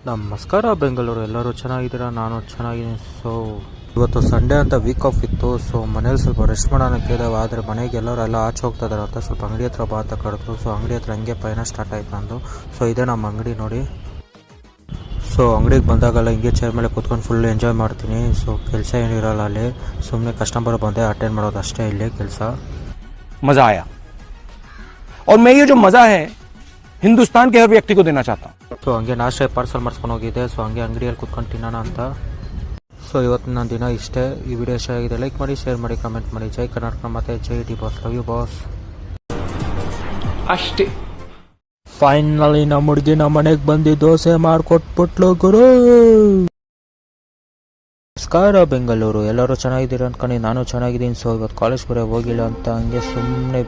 ನಮಸ್ಕಾರ ಬೆಂಗಳೂರು, ಎಲ್ಲರೂ ಚೆನ್ನಾಗಿದ್ದೀರಾ? ನಾನು ಚೆನ್ನಾಗಿದ್ದೀನಿ. ಸೊ ಇವತ್ತು ಸಂಡೇ ಅಂತ ವೀಕ್ ಆಫ್ ಇತ್ತು. ಸೊ ಮನೇಲಿ ಸ್ವಲ್ಪ ರೆಸ್ಟ್ ಮಾಡೋಣ ಕೇಳಿದೆವು. ಆದರೆ ಮನೆಗೆ ಎಲ್ಲರೂ ಆಚೆ ಹೋಗ್ತಾ ಇದ್ದಾರೆ ಅಂತ ಸ್ವಲ್ಪ ಅಂಗಡಿ ಹತ್ರ ಬಾ ಅಂತ ಕರೆದ್ರು. ಸೊ ಅಂಗಡಿ ಹತ್ರ ಹಂಗೆ ಪಯಣ ಸ್ಟಾರ್ಟ್ ಆಯ್ತು ನಂದು. ಸೊ ಇದೇ ನಮ್ಮ ಅಂಗಡಿ ನೋಡಿ. ಸೊ ಅಂಗಡಿಗೆ ಬಂದಾಗಲ್ಲ ಹಿಂಗೆ ಚೇರ್ ಮೇಲೆ ಕೂತ್ಕೊಂಡು ಫುಲ್ ಎಂಜಾಯ್ ಮಾಡ್ತೀನಿ. ಸೊ ಕೆಲಸ ಏನಿರಲ್ಲ ಅಲ್ಲಿ, ಸುಮ್ಮನೆ ಕಸ್ಟಮರ್ ಬಂದೆ ಅಟೆಂಡ್ ಮಾಡೋದು ಅಷ್ಟೇ ಇಲ್ಲಿ ಕೆಲಸ. मजा आया और मैं ये जो मजा है हिंदुस्तान के हर व्यक्ति को देना चाहता हूँ. ಸೊ ಹಂಗೆ ನಾಷ್ಟ ಪಾರ್ಸಲ್ ಮಾಡಿಸ್ಕೊಂಡು ಹೋಗಿದ್ದೆ. ಸೊ ಹಂಗೆ ಅಂಗಡಿಯಲ್ಲಿ ಕೂತ್ಕೊಂಡು ತಿನ್ನೋಣ ಅಂತ. ಸೊ ಇವತ್ತು ನನ್ನ ದಿನ ಇಷ್ಟೇ. ಈ ವಿಡಿಯೋ ಇಷ್ಟ ಆಗಿದೆ ಲೈಕ್ ಮಾಡಿ, ಶೇರ್ ಮಾಡಿ, ಕಮೆಂಟ್ ಮಾಡಿ. ಜೈ ಕರ್ನಾಟಕ ಮತ್ತೆ ಜೈ D boss. Love you boss. ಅಷ್ಟೇ. ಫೈನಲಿ ನಮ್ಮ ಹುಡುಗಿ ನಮ್ಮ ಮನೆಗೆ ಬಂದು ದೋಸೆ ಮಾಡಿಕೊಟ್ಬಿಟ್ಲು ಗುರು. ನಮಸ್ಕಾರ ಬೆಂಗಳೂರು, ಎಲ್ಲರೂ ಚೆನ್ನಾಗಿದ್ದೀರ ಅನ್ಕೊಂಡು ನಾನು ಚೆನ್ನಾಗಿದ್ದೀನಿ. ಸೊ ಇವತ್ತು ಕಾಲೇಜ್ ಬರೋ ಹೋಗಿಲ್ಲ ಅಂತ ಹಂಗೆ ಸುಮ್ಮನೆ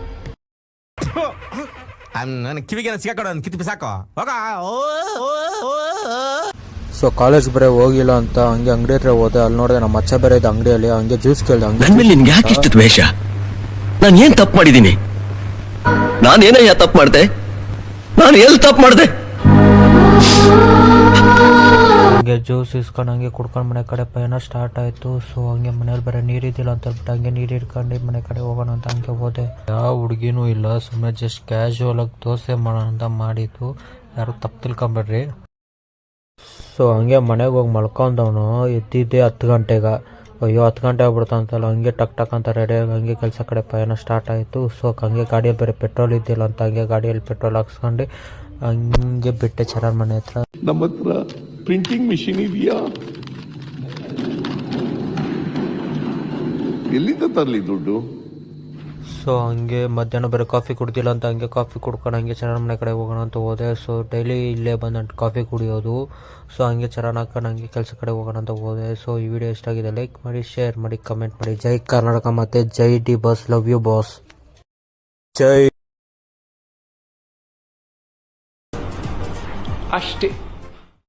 ಸೊ ಕಾಲೇಜ್ ಬೇರೆ ಹೋಗಿಲ್ಲ ಅಂತ ಹಂಗೆ ಅಂಗಡಿ ಹತ್ರ ಹೋದೆ. ಅಲ್ಲಿ ನೋಡಿದೆ ನಮ್ಮ ಅಚ್ಚ ಬೇರೆ ಇದೆ ಅಂಗಡಿಯಲ್ಲಿ. ಹಂಗೆ ಜ್ಯೂಸ್ ಕೇಳ್ದೆ. ನಿನ್ಗೆ ಯಾಕೆ ಇಷ್ಟು ದ್ವೇಷ? ನಾನು ಏನ್ ತಪ್ಪು ಮಾಡಿದ್ದೀನಿ? ನಾನೇನಯ್ಯ ತಪ್ಪು ಮಾಡ್ದೆ? ನಾನು ಎಲ್ಲಿ ತಪ್ಪು ಮಾಡ್ದೆ? ಹಂಗೆ ಜ್ಯೂಸ್ ಇಸ್ಕೊಂಡು ಹಂಗೆ ಕುಡ್ಕೊಂಡು ಮನೆ ಕಡೆ ಪಯಣ ಸ್ಟಾರ್ಟ್ ಆಯಿತು. ಸೊ ಹಂಗೆ ಮನೇಲಿ ಬೇರೆ ನೀರಿದ್ದಿಲ್ಲ ಅಂತ ಹೇಳ್ಬಿಟ್ಟು ಹಂಗೆ ನೀರು ಇಟ್ಕೊಂಡು ಮನೆ ಕಡೆ ಹೋಗೋಣ ಅಂತ ಹಂಗೆ ಹೋದೆ. ಯಾವ ಹುಡುಗಿನೂ ಇಲ್ಲ, ಸುಮ್ಮನೆ ಜಸ್ಟ್ ಕ್ಯಾಶುವಲ್ ಆಗಿ ದೋಸೆ ಮಾಡೋಣ ಅಂತ ಮಾಡಿದ್ದು. ಯಾರು ತಪ್ಪು ತಿಳ್ಕೊಂಬೇಡ್ರಿ. ಸೊ ಹಂಗೆ ಮನೆಗೆ ಹೋಗಿ ಮಲ್ಕೊಂಡವನು ಎದ್ದಿದ್ದೆ 10 ಗಂಟೆಗೆ. ಅಯ್ಯೋ 10 ಗಂಟೆ ಆಗ್ಬಿಡ್ತು ಅಂತಲ್ಲ, ಹಂಗೆ ಟಕ್ ಅಂತ ರೆಡಿಯಾಗಿ ಹಂಗೆ ಕೆಲಸ ಕಡೆ ಪಯಣ ಸ್ಟಾರ್ಟ್ ಆಯಿತು. ಸೊ ಹಂಗೆ ಗಾಡಿಯಲ್ಲಿ ಬೇರೆ ಪೆಟ್ರೋಲ್ ಇದ್ದಿಲ್ಲ ಅಂತ ಹಂಗೆ ಗಾಡಿಯಲ್ಲಿ ಪೆಟ್ರೋಲ್ ಹಾಕ್ಸ್ಕೊಂಡು ಹಂಗೆ ಬಿಟ್ಟೆ ಚರಣ ಮನೆ ಹತ್ರ. ನಮ್ಮ ಹತ್ರ ಪ್ರಿಂಟಿಂಗ್ ಮಿಷಿನ್ ಇದೆಯಾ? ಎಲ್ಲಿಂದ ತರಲಿ ದುಡ್ಡು? ಸೊ ಹಂಗೆ ಮಧ್ಯಾಹ್ನ ಬೇರೆ ಕಾಫಿ ಕುಡ್ದಿಲ್ಲ ಅಂತ ಹಂಗೆ ಕಾಫಿ ಕುಡ್ಕೊಂಡು ಹಂಗೆ ಚರಣ ಮನೆ ಕಡೆ ಹೋಗೋಣ ಅಂತ ಹೋದೆ. ಸೊ ಡೈಲಿ ಇಲ್ಲೇ ಬಂದು ಕಾಫಿ ಕುಡಿಯೋದು. ಸೊ ಹಂಗೆ ಚರಣ ಹಾಕೊಂಡು ಹಂಗೆ ಕೆಲಸ ಕಡೆ ಹೋಗೋಣ ಅಂತ ಹೋದೆ. ಸೊ ಈ ವಿಡಿಯೋ ಇಷ್ಟ ಆಗಿದೆ ಲೈಕ್ ಮಾಡಿ, ಶೇರ್ ಮಾಡಿ, ಕಮೆಂಟ್ ಮಾಡಿ. ಜೈ ಕರ್ನಾಟಕ ಮತ್ತು ಜೈ D boss. Love you boss. ಜೈ. ಅಷ್ಟೇ.